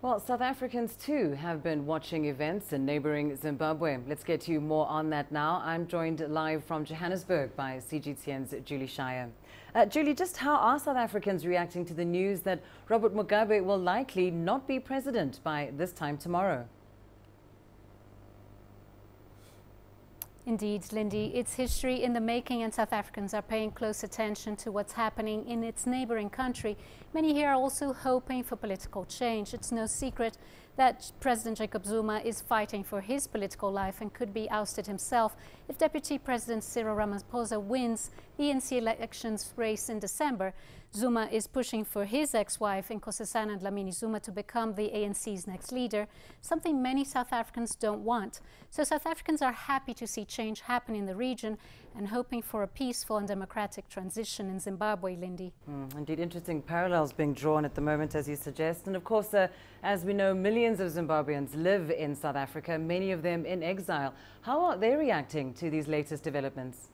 Well, South Africans too have been watching events in neighbouring Zimbabwe. Let's get to you more on that now. I'm joined live from Johannesburg by CGTN's Julie Scheier. Julie, just how are South Africans reacting to the news that Robert Mugabe will likely not be president by this time tomorrow? Indeed, Lindy, it's history in the making, and South Africans are paying close attention to what's happening in its neighbouring country. Many here are also hoping for political change. It's no secret that President Jacob Zuma is fighting for his political life and could be ousted himself if Deputy President Cyril Ramaphosa wins the ANC elections race in December. Zuma is pushing for his ex-wife, Nkosazana Dlamini Zuma, to become the ANC's next leader, something many South Africans don't want. So South Africans are happy to see change happen in the region and hoping for a peaceful and democratic transition in Zimbabwe, Lindy. Indeed, interesting parallels being drawn at the moment, as you suggest. And of course, as we know, millions of Zimbabweans live in South Africa, many of them in exile. How are they reacting to these latest developments?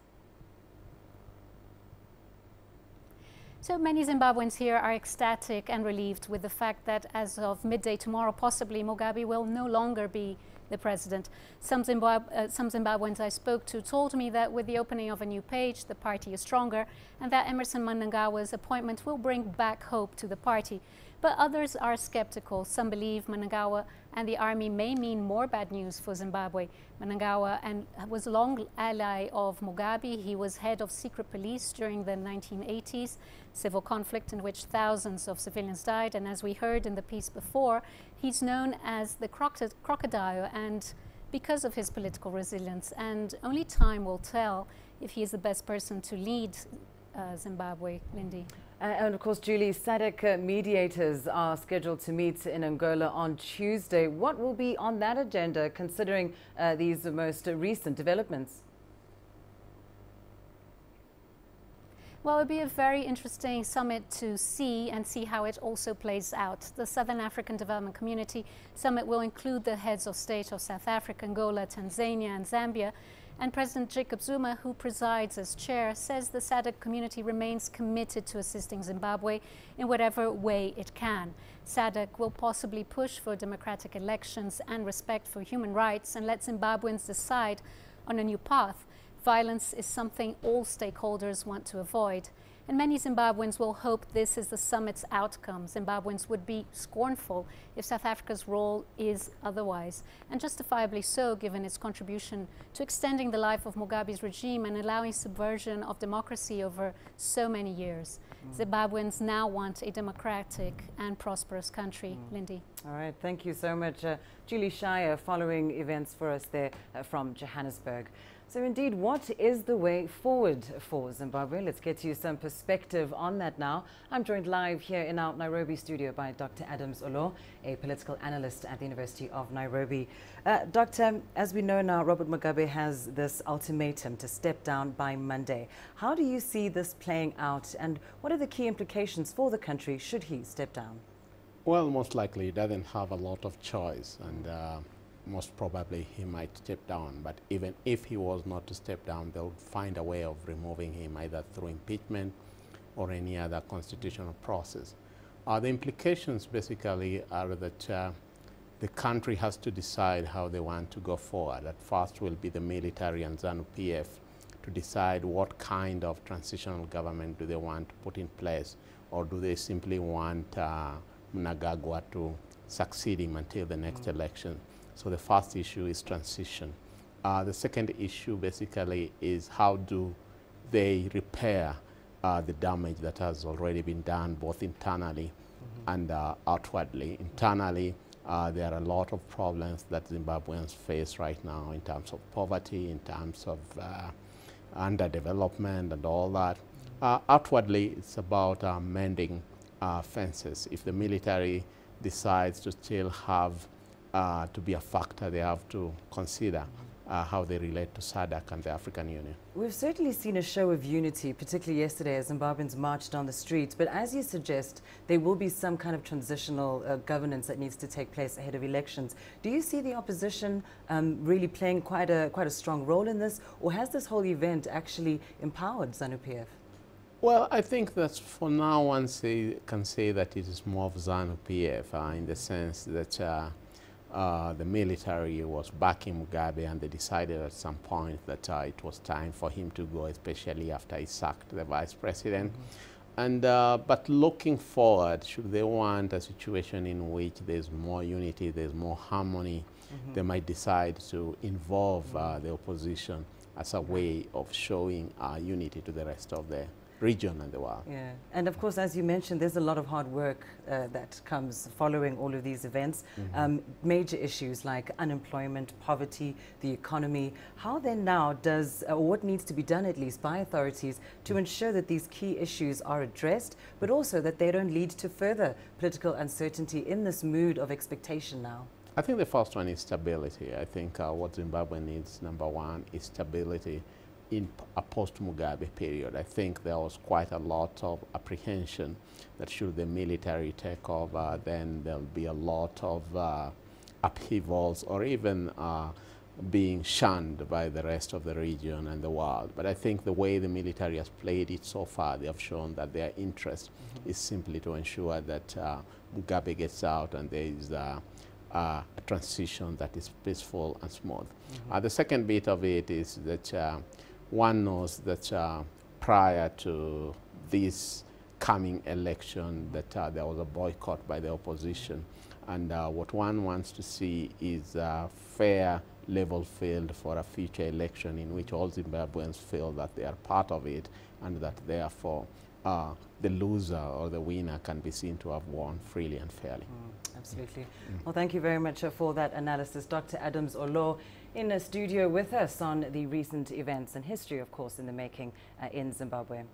So many Zimbabweans here are ecstatic and relieved with the fact that as of midday tomorrow, possibly Mugabe will no longer be the president. Some Zimbabweans I spoke to told me that with the opening of a new page, the party is stronger, and that Emmerson Mnangagwa's appointment will bring back hope to the party. But others are skeptical. Some believe Mnangagwa and the army may mean more bad news for Zimbabwe. Mnangagwa was a long ally of Mugabe. He was head of secret police during the 1980s, civil conflict in which thousands of civilians died. And as we heard in the piece before, he's known as the crocodile, and because of his political resilience. And only time will tell if he is the best person to lead Zimbabwe, Lindy. And of course, Julie, SADC mediators are scheduled to meet in Angola on Tuesday. What will be on that agenda, considering these most recent developments? Well, it'll be a very interesting summit to see how it also plays out. The Southern African Development Community Summit will include the heads of state of South Africa, Angola, Tanzania and Zambia. And President Jacob Zuma, who presides as chair, says the SADC community remains committed to assisting Zimbabwe in whatever way it can. SADC will possibly push for democratic elections and respect for human rights and let Zimbabweans decide on a new path. Violence is something all stakeholders want to avoid. And many Zimbabweans will hope this is the summit's outcome. Zimbabweans would be scornful if South Africa's role is otherwise, and justifiably so, given its contribution to extending the life of Mugabe's regime and allowing subversion of democracy over so many years. Zimbabweans now want a democratic and prosperous country. Lindy. All right, thank you so much. Julie Scheier following events for us there from Johannesburg. So indeed, what is the way forward for Zimbabwe? Let's get you some perspective on that now. I'm joined live here in our Nairobi studio by Dr. Adams Oloo, a political analyst at the University of Nairobi. Doctor, as we know now, Robert Mugabe has this ultimatum to step down by Monday. How do you see this playing out, and what are the key implications for the country should he step down? Well, most likely he doesn't have a lot of choice, and most probably he might step down. But even if he was not to step down, they'll find a way of removing him either through impeachment or any other constitutional process. The implications basically are that the country has to decide how they want to go forward. At first will be the military and ZANU-PF to decide what kind of transitional government do they want to put in place, or do they simply want Mnangagwa to succeed him until the next election. So the first issue is transition. The second issue basically is how do they repair the damage that has already been done both internally and outwardly. Internally, there are a lot of problems that Zimbabweans face right now in terms of poverty, in terms of underdevelopment and all that. Outwardly, it's about mending fences. If the military decides to still have to be a factor, they have to consider how they relate to SADC and the African Union. We've certainly seen a show of unity, particularly yesterday as Zimbabweans marched on the streets. But as you suggest, there will be some kind of transitional governance that needs to take place ahead of elections. Do you see the opposition really playing quite a strong role in this, or has this whole event actually empowered ZANU-PF? Well, I think that for now one can say that it is more of ZANU-PF in the sense that the military was backing Mugabe, and they decided at some point that it was time for him to go, especially after he sacked the vice president. And but looking forward, should they want a situation in which there's more unity, there's more harmony, they might decide to involve the opposition as a way of showing unity to the rest of the region and the world. Yeah, and of course, as you mentioned, there's a lot of hard work that comes following all of these events. Major issues like unemployment, poverty, the economy. How then now does, or what needs to be done at least by authorities to ensure that these key issues are addressed, but also that they don't lead to further political uncertainty in this mood of expectation now? I think the first one is stability. I think what Zimbabwe needs, number one, is stability in a post-Mugabe period. I think there was quite a lot of apprehension that should the military take over, then there'll be a lot of upheavals or even being shunned by the rest of the region and the world. But I think the way the military has played it so far, they have shown that their interest is simply to ensure that Mugabe gets out and there is a transition that is peaceful and smooth. The second bit of it is that one knows that prior to this coming election that there was a boycott by the opposition, and what one wants to see is a fair level field for a future election in which all Zimbabweans feel that they are part of it, and that therefore the loser or the winner can be seen to have won freely and fairly. Absolutely. Well, thank you very much for that analysis. Dr. Adams Oloo in the studio with us on the recent events and history, of course, in the making in Zimbabwe.